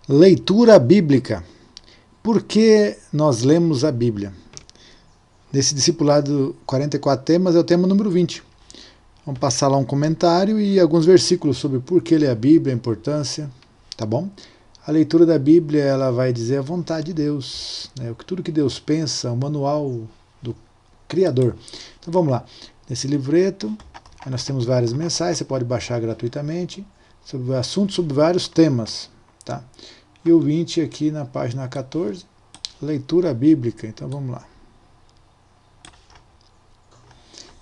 Leitura bíblica. Por que nós lemos a Bíblia? Nesse discipulado 44 temas é o tema número 20. Vamos passar lá um comentário e alguns versículos sobre por que ler a Bíblia, a importância, tá bom? A leitura da Bíblia ela vai dizer a vontade de Deus, né? Tudo que Deus pensa, o manual do Criador. Então vamos lá. Nesse livreto, nós temos várias mensagens, você pode baixar gratuitamente, sobre assuntos sobre vários temas, tá? E o 20 aqui na página 14, leitura bíblica. Então vamos lá.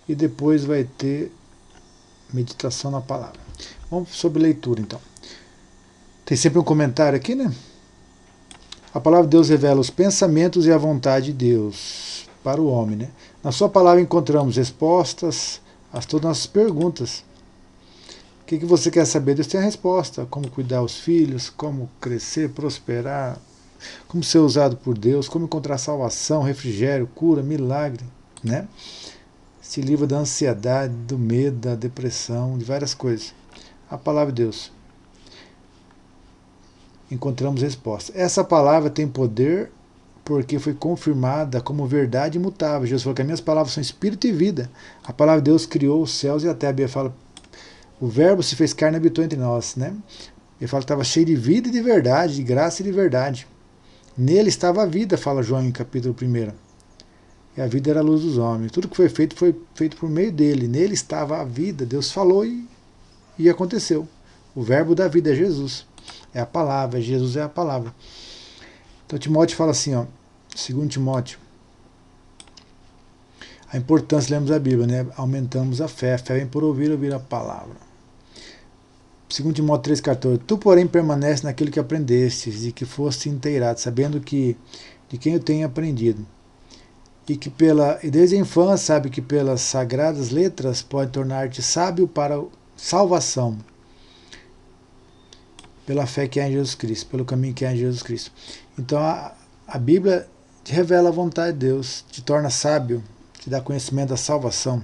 E depois vai ter meditação na palavra. Vamos sobre leitura então. Tem sempre um comentário aqui, né? A palavra de Deus revela os pensamentos e a vontade de Deus para o homem, né? Na sua palavra encontramos respostas a todas as nossas perguntas. O que você quer saber? Deus tem a resposta. Como cuidar dos filhos, como crescer, prosperar, como ser usado por Deus, como encontrar salvação, refrigério, cura, milagre, né? Se livra da ansiedade, do medo, da depressão, de várias coisas. A palavra de Deus. Encontramos resposta. Essa palavra tem poder porque foi confirmada como verdade imutável. Jesus falou que as minhas palavras são espírito e vida. A palavra de Deus criou os céus e a terra. A Bíblia fala, o verbo se fez carne e habitou entre nós, né? Ele fala que estava cheio de vida e de verdade, de graça e de verdade. Nele estava a vida, fala João em capítulo 1. E a vida era a luz dos homens. Tudo que foi feito por meio dele. Nele estava a vida. Deus falou e aconteceu. O verbo da vida é Jesus. É a palavra. Jesus é a palavra. Então Timóteo fala assim, ó, 2 Timóteo. A importância, lemos a Bíblia, né? Aumentamos a fé. A fé vem por ouvir a palavra. 2 Timóteo 3,14. Tu, porém, permanece naquilo que aprendestes e que foste inteirado, sabendo que de quem eu tenho aprendido. E desde a infância sabe que pelas sagradas letras pode tornar-te sábio para salvação, pela fé que há em Jesus Cristo, pelo caminho que há em Jesus Cristo. Então a Bíblia te revela a vontade de Deus, te torna sábio, te dá conhecimento da salvação.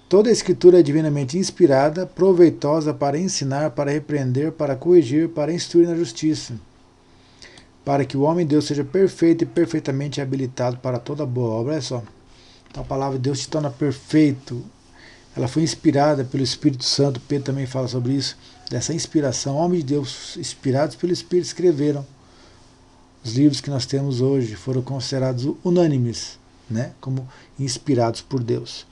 Toda a Escritura é divinamente inspirada, proveitosa para ensinar, para repreender, para corrigir, para instruir na justiça, para que o homem de Deus seja perfeito e perfeitamente habilitado para toda boa obra. Olha só. Então a palavra de Deus te torna perfeito. Ela foi inspirada pelo Espírito Santo. Pedro também fala sobre isso, dessa inspiração. Homens de Deus inspirados pelo Espírito escreveram. Os livros que nós temos hoje foram considerados unânimes, né, como inspirados por Deus.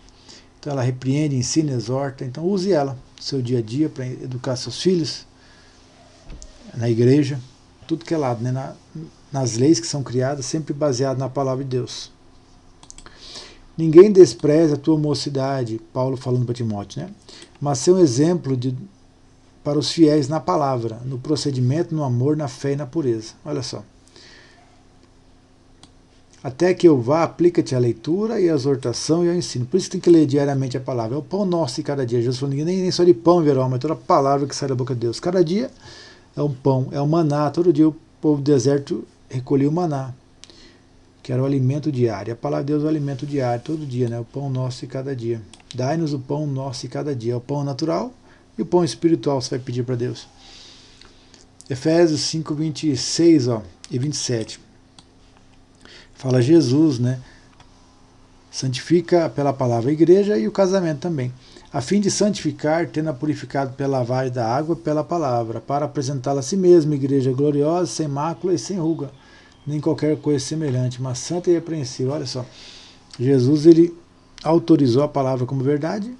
Então ela repreende, ensina, exorta. Então use ela no seu dia a dia para educar seus filhos, na igreja, tudo que é lado, né? Nas leis que são criadas, sempre baseado na palavra de Deus. Ninguém despreza a tua mocidade, Paulo falando para Timóteo, né? Mas ser um exemplo para os fiéis na palavra, no procedimento, no amor, na fé e na pureza. Olha só. Até que eu vá, aplica-te à leitura e à exortação e ao ensino. Por isso tem que ler diariamente a palavra. É o pão nosso de cada dia. Jesus falou, nem só de pão virá, mas toda a palavra que sai da boca de Deus. Cada dia é um pão, é um maná. Todo dia o povo do deserto recolhia o maná, que era o alimento diário. A palavra de Deus é o alimento diário, todo dia, né? O pão nosso de cada dia. Dai-nos o pão nosso de cada dia. É o pão natural e o pão espiritual você vai pedir para Deus. Efésios 5, 26 e 27. Fala Jesus, né? Santifica pela palavra a igreja e o casamento também, a fim de santificar, tendo-a purificado pela lavagem da água e pela palavra, para apresentá-la a si mesma, igreja gloriosa, sem mácula e sem ruga, nem qualquer coisa semelhante, mas santa e irrepreensível. Olha só, Jesus ele autorizou a palavra como verdade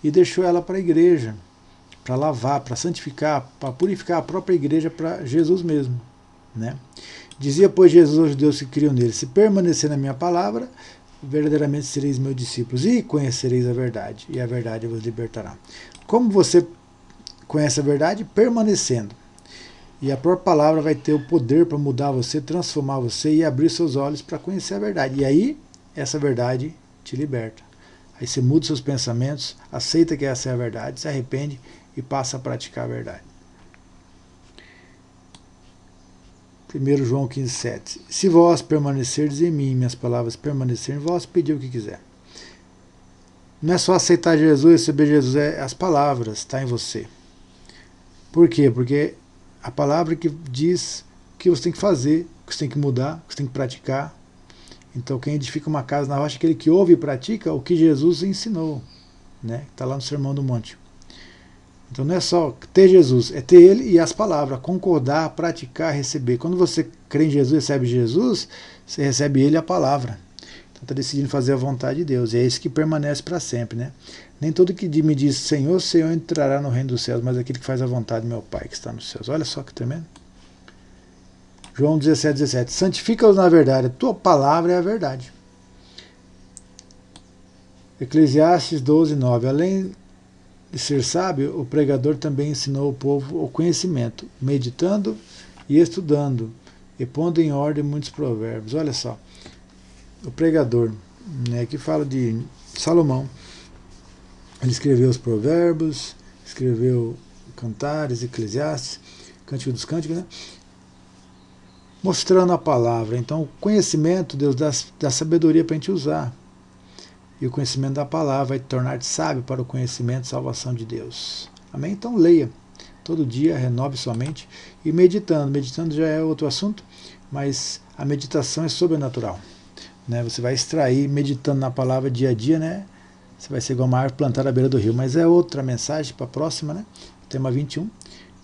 e deixou ela para a igreja, para lavar, para santificar, para purificar a própria igreja para Jesus mesmo, né? Dizia, pois, Jesus aos judeus que criam nele, se permanecer na minha palavra, verdadeiramente sereis meus discípulos e conhecereis a verdade, e a verdade vos libertará. Como você conhece a verdade? Permanecendo. E a própria palavra vai ter o poder para mudar você, transformar você e abrir seus olhos para conhecer a verdade. E aí, essa verdade te liberta. Aí você muda seus pensamentos, aceita que essa é a verdade, se arrepende e passa a praticar a verdade. 1 João 15,7. Se vós permanecerdes em mim, minhas palavras permanecerem em vós, pedi o que quiser. Não é só aceitar Jesus, receber Jesus, é as palavras, está em você. Por quê? Porque a palavra que diz o que você tem que fazer, o que você tem que mudar, o que você tem que praticar. Então quem edifica uma casa na rocha é aquele que ouve e pratica o que Jesus ensinou, né? Está lá no Sermão do Monte. Então não é só ter Jesus, é ter Ele e as palavras, concordar, praticar, receber. Quando você crê em Jesus, recebe Jesus, você recebe Ele e a palavra. Então está decidindo fazer a vontade de Deus, e é isso que permanece para sempre, né? Nem todo que me diz Senhor, Senhor entrará no reino dos céus, mas aquele que faz a vontade do meu Pai que está nos céus. Olha só que tremendo. João 17:17. Santifica-os na verdade, a tua palavra é a verdade. Eclesiastes 12:9. Além de ser sábio, o pregador também ensinou o povo o conhecimento, meditando e estudando, e pondo em ordem muitos provérbios. Olha só, o pregador, né, que fala de Salomão, ele escreveu os provérbios, escreveu Cantares, Eclesiastes, Cântico dos Cânticos, né, mostrando a palavra. Então o conhecimento, Deus dá sabedoria para a gente usar. E o conhecimento da palavra vai te tornar sábio para o conhecimento e salvação de Deus. Amém? Então leia. Todo dia, renove sua mente. E meditando. Meditando já é outro assunto, mas a meditação é sobrenatural. Né? Você vai extrair, meditando na palavra dia a dia, né? Você vai ser igual uma árvore plantada à beira do rio. Mas é outra mensagem para a próxima, né? Tema 21.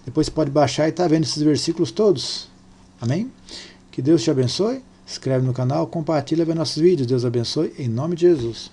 Depois você pode baixar e estar vendo esses versículos todos. Amém? Que Deus te abençoe. Se inscreve no canal, compartilha, vê nossos vídeos. Deus abençoe. Em nome de Jesus.